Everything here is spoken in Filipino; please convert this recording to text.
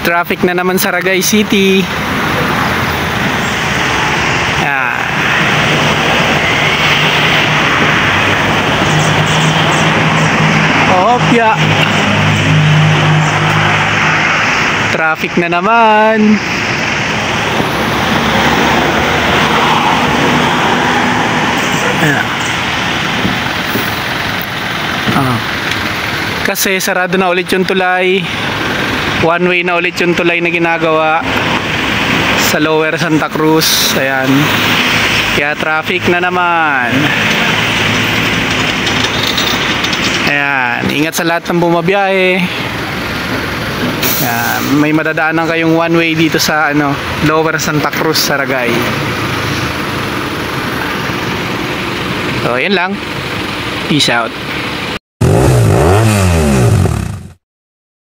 Traffic na naman sa Ragay City. Yan. Opya. Traffic na naman. Ayan. Kasi sarado na ulit yung tulay. One way na ulit yung tulay na ginagawa sa Lower Santa Cruz. Ayan. Kaya traffic na naman. Ayan. Ingat sa lahat ng bumabiyahe. Ayan. May madadaanan kayong one way dito sa Lower Santa Cruz, Saragay. So, yun lang. Peace out.